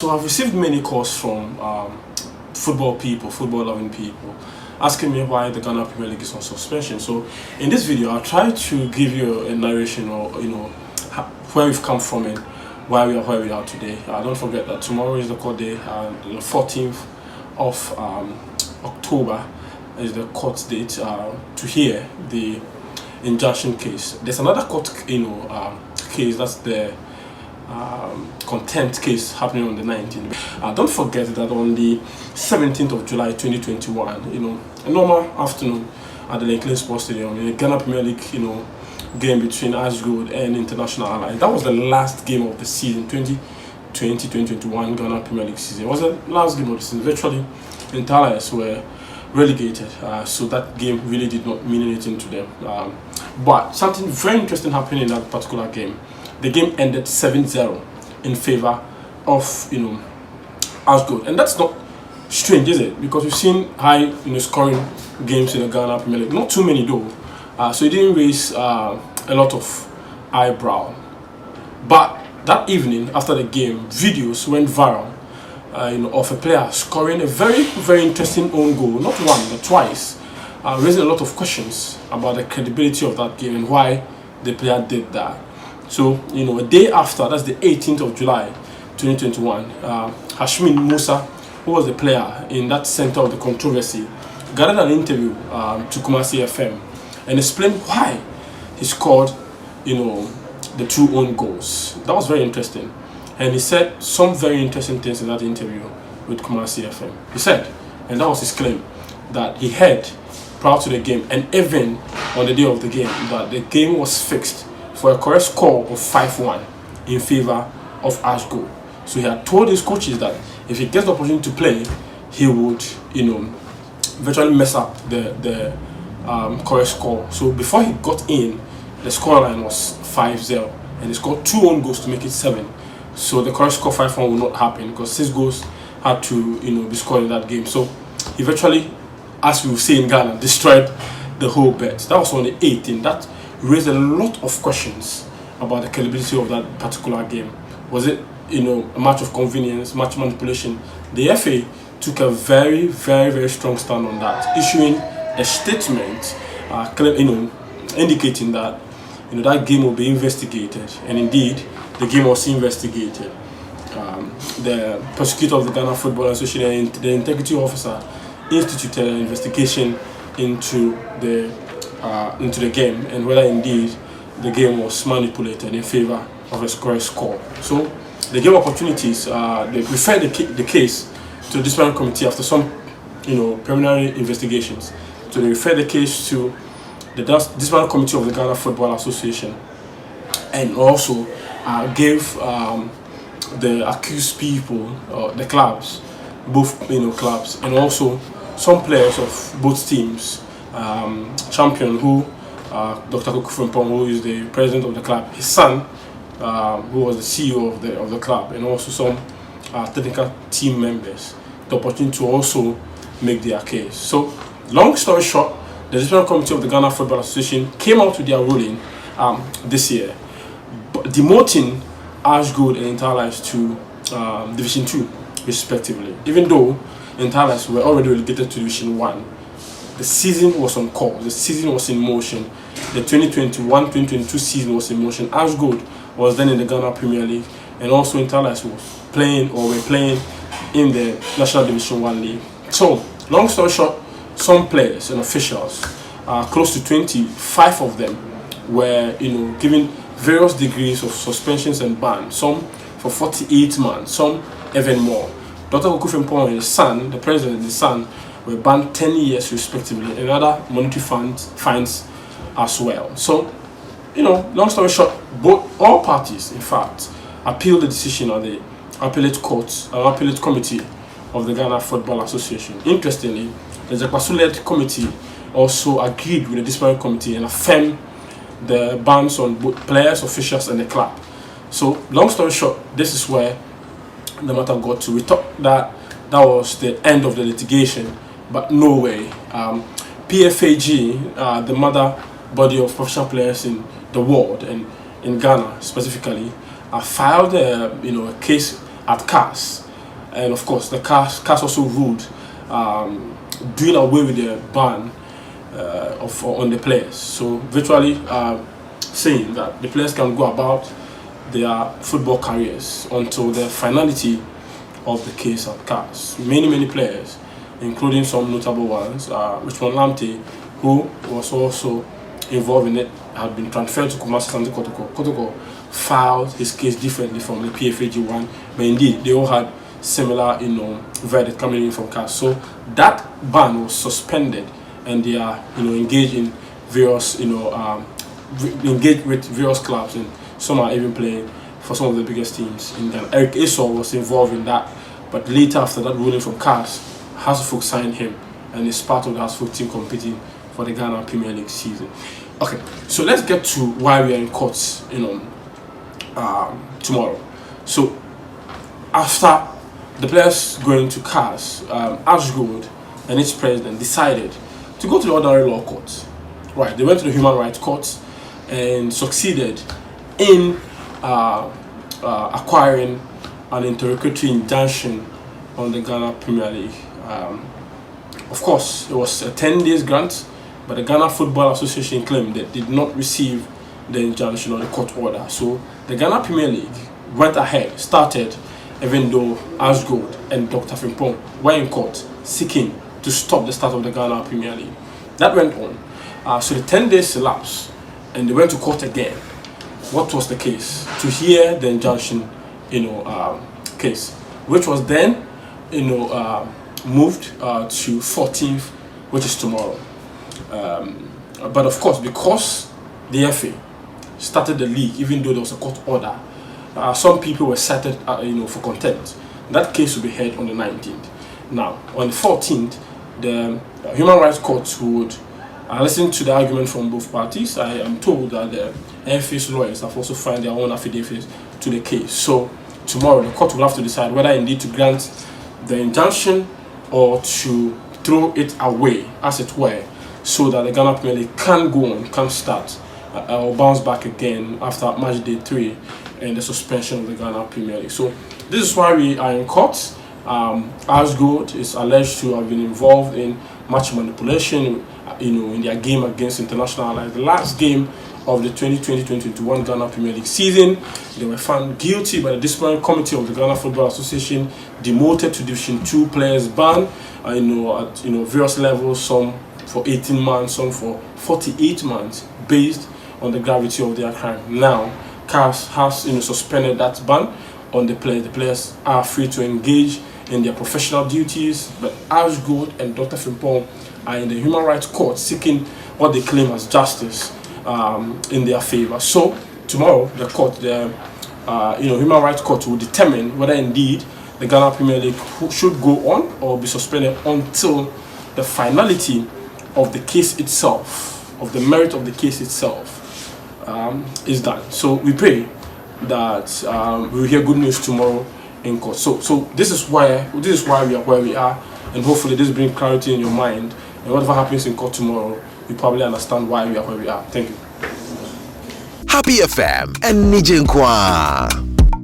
So I've received many calls from football people, football-loving people, asking me why the Ghana Premier League is on suspension. So in this video, I'll try to give you a narration or where we've come from and why we are where we are today. Don't forget that tomorrow is the court day, the 14th of October is the court date to hear the injunction case. There's another court, case, that's the contempt case happening on the 19th. Don't forget that on the 17th of July 2021, a normal afternoon at the Lincoln Sports Stadium in the Ghana Premier League, game between Ashgold and International Alliance. That was the last game of the season, 2020-2021 Ghana Premier League season. It was the last game of the season. Virtually, Inter were relegated, so that game really did not mean anything to them. But something very interesting happened in that particular game. The game ended 7-0 in favor of Ashgold, and that's not strange, is it? Because we've seen high scoring games in the Ghana Premier League, not too many though, so it didn't raise a lot of eyebrow. But that evening after the game, videos went viral of a player scoring a very interesting own goal, not one but twice, raising a lot of questions about the credibility of that game and why the player did that. So, a day after, that's the 18th of July 2021, Hashmin Musa, who was the player in that center of the controversy, gathered an interview to Kumasi FM and explained why he scored, the two own goals. That was very interesting. And he said some very interesting things in that interview with Kumasi FM. He said, and that was his claim, that he heard prior to the game and even on the day of the game that the game was fixed for a correct score of 5-1 in favor of Ashgold. So he had told his coaches that if he gets the opportunity to play, he would, virtually mess up the correct score. So before he got in, the scoreline was 5-0, and he scored 2 own goals to make it 7. So the correct score 5-1 will not happen because 6 goals had to, be scored in that game. So he virtually, as we will say in Ghana, destroyed the whole bet. That was on the 18th. That raised a lot of questions about the credibility of that particular game. Was it, a match of convenience, match manipulation? The FA took a very strong stand on that, issuing a statement, indicating that, that game will be investigated, and indeed, the game was investigated. The prosecutor of the Ghana Football Association and the integrity officer instituted an investigation into the game and whether indeed the game was manipulated in favor of a correct score. So the game opportunities, they referred the case to the disciplinary committee after some preliminary investigations. So they referred the case to the disciplinary committee of the Ghana Football Association and also gave the accused people, the clubs, both clubs, and also some players of both teams, champion who Dr. Frimpong, who is the president of the club, his son, who was the CEO of the club, and also some technical team members, the opportunity to also make their case. So, long story short, the disciplinary committee of the Ghana Football Association came out with their ruling this year, demoting Ashgold and Inter to Division 2, respectively. Even though Inter were already relegated to Division 1, the season was on course, the season was in motion. The 2021-2022 season was in motion. Ashgold was then in the Ghana Premier League, and also Inter was playing or were playing in the National Division 1 League. So, long story short, some players and officials, close to 25 of them, were given various degrees of suspensions and bans, some for 48 months, some even more. Dr. Frimpong and his son, the president and his son, were banned 10 years respectively, and other monetary fines as well. So, long story short, all parties, in fact, appealed the decision of the appellate court, appellate committee of the Ghana Football Association. Interestingly, the Jakwasu-led committee also agreed with the disciplinary committee and affirmed the bans on both players, officials, and the club. So, long story short, this is where the matter got to. We thought that was the end of the litigation, but no way. PFAG, the mother body of professional players in the world and in Ghana specifically, filed a case at CAS and of course the CAS also ruled doing away with the ban on the players. So virtually saying that the players can go about their football careers until the finality of the case at CAS. Many players, including some notable ones, Richmond Lamptey, who was also involved in it, had been transferred to Kumasi Asante Kotoko. Kotoko filed his case differently from the PFAG one, but indeed they all had similar, verdict coming in from CAS. So that ban was suspended, and they are, engaged in various, engaged with various clubs, and some are even playing for some of the biggest teams in Ghana. Eric Esau was involved in that, but later after that ruling from CAS, House of Folk signed him, and is part of the House of Folk team competing for the Ghana Premier League season. Okay, so let's get to why we are in court, tomorrow. So after the players going to CAS, Ashgold and its president decided to go to the ordinary law court. Right, they went to the human rights court and succeeded in acquiring an interlocutory injunction on the Ghana Premier League. Of course, it was a 10-day grant, but the Ghana Football Association claimed that they did not receive the injunction or the court order. So the Ghana Premier League went ahead, started, even though Ashgold and Dr. Frimpong were in court seeking to stop the start of the Ghana Premier League. That went on. So the 10 days elapsed, and they went to court again. What was the case? To hear the injunction, case, which was then, moved to 14th, which is tomorrow. But of course, because the FA started the league, even though there was a court order, some people were cited, for contempt. That case will be heard on the 19th. Now, on the 14th, the Human Rights Court would listen to the argument from both parties. I am told that the FA's lawyers have also filed their own affidavits to the case. So tomorrow, the court will have to decide whether indeed to grant the injunction or to throw it away, as it were, so that the Ghana Premier League can go on, can start, or bounce back again after match day 3 and the suspension of the Ghana Premier League. So this is why we are in court. Ashgold is alleged to have been involved in match manipulation, in their game against International Allies. The last game of the 2020-2021 Ghana Premier League season, they were found guilty by the disciplinary committee of the Ghana Football Association, demoted to Division 2 players ban, at various levels, some for 18 months, some for 48 months, based on the gravity of their crime. Now, CAS has suspended that ban on the players. The players are free to engage in their professional duties, but Ashgold and Dr. Frimpong are in the Human Rights Court seeking what they claim as justice in their favor. So tomorrow, the court, the Human Rights Court, will determine whether indeed the Ghana Premier League should go on or be suspended until the finality of the case itself, of the merit of the case itself, is done. So we pray that we will hear good news tomorrow in court. So this is why we are where we are, and hopefully this brings clarity in your mind. And whatever happens in court tomorrow, you probably understand why we are where we are. Thank you. Happy FM and Nijinkwa.